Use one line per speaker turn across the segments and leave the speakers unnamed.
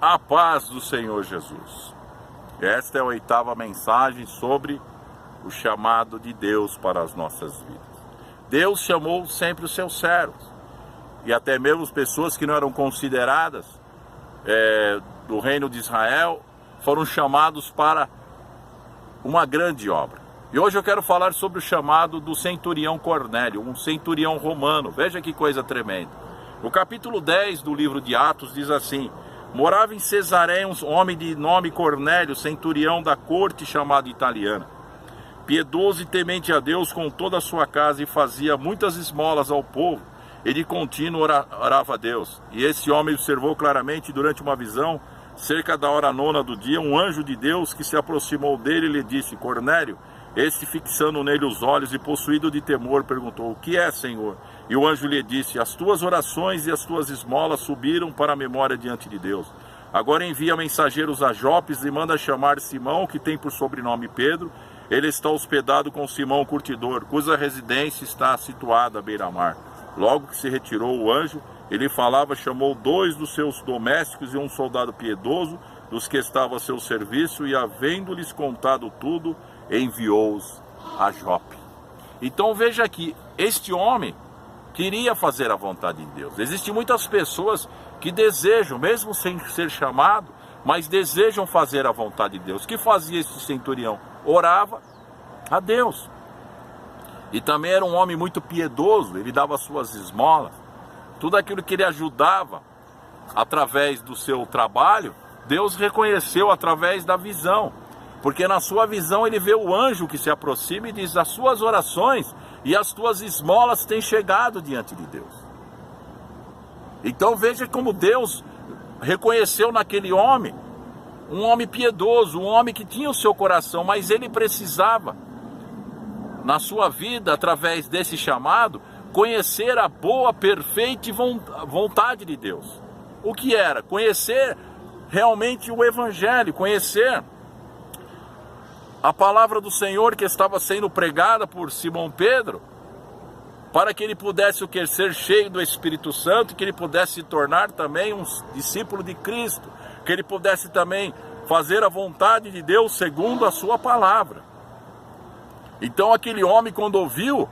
A paz do Senhor Jesus. Esta é a 8ª mensagem sobre o chamado de Deus para as nossas vidas. Deus chamou sempre os seus servos, e até mesmo pessoas que não eram consideradas do reino de Israel, foram chamados para uma grande obra. E hoje eu quero falar sobre o chamado do centurião Cornélio, um centurião romano. Veja que coisa tremenda. No capítulo 10 do livro de Atos diz assim: morava em Cesareia um homem de nome Cornélio, centurião da corte chamada italiana, piedoso e temente a Deus com toda a sua casa, e fazia muitas esmolas ao povo, e de contínuo orava a Deus. E esse homem observou claramente durante uma visão, cerca da hora 9ª do dia, um anjo de Deus que se aproximou dele e lhe disse: Cornélio. Este, fixando nele os olhos e possuído de temor, perguntou: o que é, Senhor? E o anjo lhe disse: as tuas orações e as tuas esmolas subiram para a memória diante de Deus. Agora envia mensageiros a Jope e manda chamar Simão, que tem por sobrenome Pedro. Ele está hospedado com Simão o curtidor, cuja residência está situada à beira-mar. Logo que se retirou o anjo, ele falava, chamou 2 dos seus domésticos e um soldado piedoso, dos que estavam a seu serviço, e havendo-lhes contado tudo, enviou-os a Jope. Então veja aqui, este homem queria fazer a vontade de Deus. Existem muitas pessoas que desejam, mesmo sem ser chamado, mas desejam fazer a vontade de Deus. O que fazia este centurião? Orava a Deus. E também era um homem muito piedoso, ele dava suas esmolas. Tudo aquilo que ele ajudava através do seu trabalho, Deus reconheceu através da visão. Porque na sua visão ele vê o anjo que se aproxima e diz: as suas orações e as tuas esmolas têm chegado diante de Deus. Então veja como Deus reconheceu naquele homem, um homem piedoso, um homem que tinha o seu coração, mas ele precisava, na sua vida, através desse chamado, conhecer a boa, perfeita vontade de Deus. O que era? Conhecer realmente o Evangelho, conhecer a palavra do Senhor que estava sendo pregada por Simão Pedro, para que ele pudesse ser cheio do Espírito Santo, que ele pudesse se tornar também um discípulo de Cristo, que ele pudesse também fazer a vontade de Deus segundo a sua palavra. Então aquele homem, quando ouviu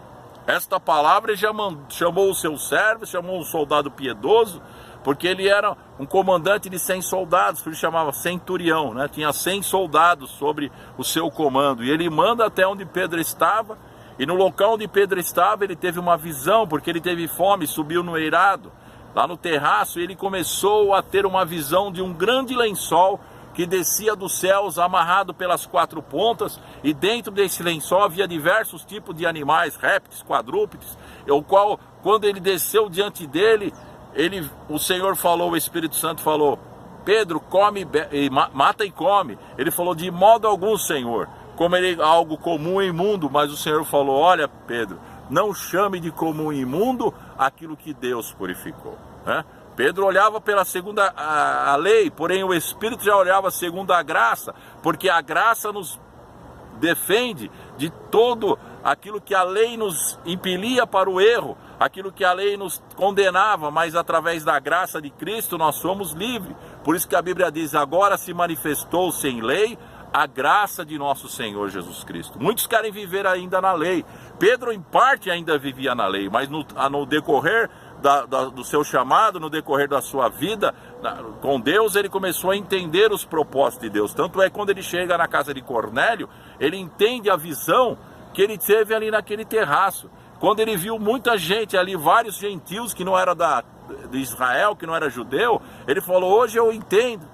esta palavra, ele já chamou o seu servo, chamou um soldado piedoso, porque ele era um comandante de 100 soldados, por isso chamava centurião, né? Tinha 100 soldados sobre o seu comando, e ele manda até onde Pedro estava, e no local onde Pedro estava, ele teve uma visão, porque ele teve fome, subiu no eirado, lá no terraço, e ele começou a ter uma visão de um grande lençol, que descia dos céus, amarrado pelas 4 pontas, e dentro desse lençol havia diversos tipos de animais, répteis, quadrúpedes, o qual, quando ele desceu diante dele, o Senhor falou, o Espírito Santo falou: Pedro, come, mata e come. Ele falou: de modo algum, Senhor, como ele algo comum e imundo. Mas o Senhor falou: olha, Pedro, não chame de comum e imundo aquilo que Deus purificou, né? Pedro olhava pela segunda a lei, porém o Espírito já olhava segundo a graça, porque a graça nos defende de todo aquilo que a lei nos impelia para o erro, aquilo que a lei nos condenava, mas através da graça de Cristo nós somos livres. Por isso que a Bíblia diz: agora se manifestou sem lei a graça de nosso Senhor Jesus Cristo. Muitos querem viver ainda na lei. Pedro em parte ainda vivia na lei, mas no decorrer do seu chamado, no decorrer da sua vida com Deus, ele começou a entender os propósitos de Deus. Tanto é que quando ele chega na casa de Cornélio, ele entende a visão que ele teve ali naquele terraço. Quando ele viu muita gente ali, vários gentios que não era de Israel, que não era judeu, ele falou: hoje eu entendo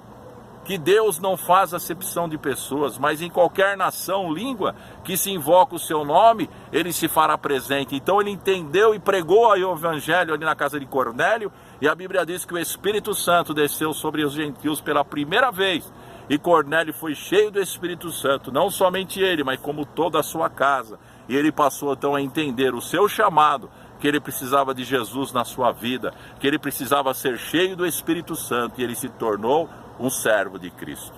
que Deus não faz acepção de pessoas, mas em qualquer nação, língua, que se invoca o seu nome, ele se fará presente. Então ele entendeu e pregou o Evangelho ali na casa de Cornélio, e a Bíblia diz que o Espírito Santo desceu sobre os gentios pela primeira vez, e Cornélio foi cheio do Espírito Santo, não somente ele, mas como toda a sua casa, e ele passou então a entender o seu chamado, que ele precisava de Jesus na sua vida, que ele precisava ser cheio do Espírito Santo, e ele se tornou um servo de Cristo.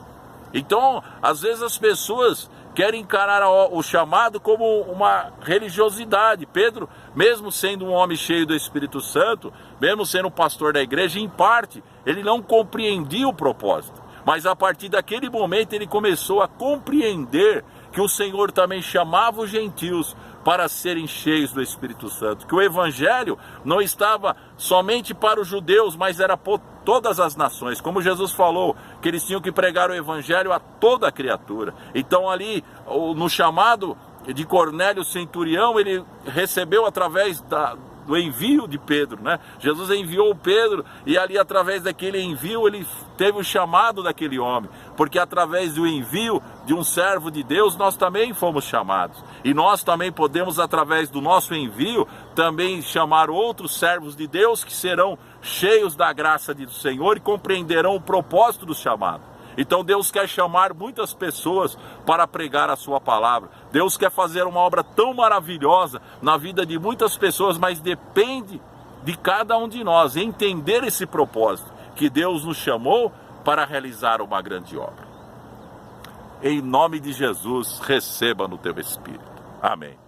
Então, às vezes as pessoas quer encarar o chamado como uma religiosidade. Pedro, mesmo sendo um homem cheio do Espírito Santo, mesmo sendo um pastor da igreja, em parte, ele não compreendia o propósito. Mas a partir daquele momento ele começou a compreender que o Senhor também chamava os gentios para serem cheios do Espírito Santo, que o Evangelho não estava somente para os judeus, mas era por todas as nações, como Jesus falou, que eles tinham que pregar o Evangelho a toda a criatura. Então ali, no chamado de Cornélio centurião, ele recebeu através do envio de Pedro, né? Jesus enviou Pedro e ali através daquele envio ele teve o chamado daquele homem, porque através do envio de um servo de Deus nós também fomos chamados, e nós também podemos através do nosso envio também chamar outros servos de Deus que serão cheios da graça do Senhor e compreenderão o propósito do chamado. Então Deus quer chamar muitas pessoas para pregar a sua palavra. Deus quer fazer uma obra tão maravilhosa na vida de muitas pessoas, mas depende de cada um de nós entender esse propósito, que Deus nos chamou para realizar uma grande obra. Em nome de Jesus, receba no teu espírito. Amém.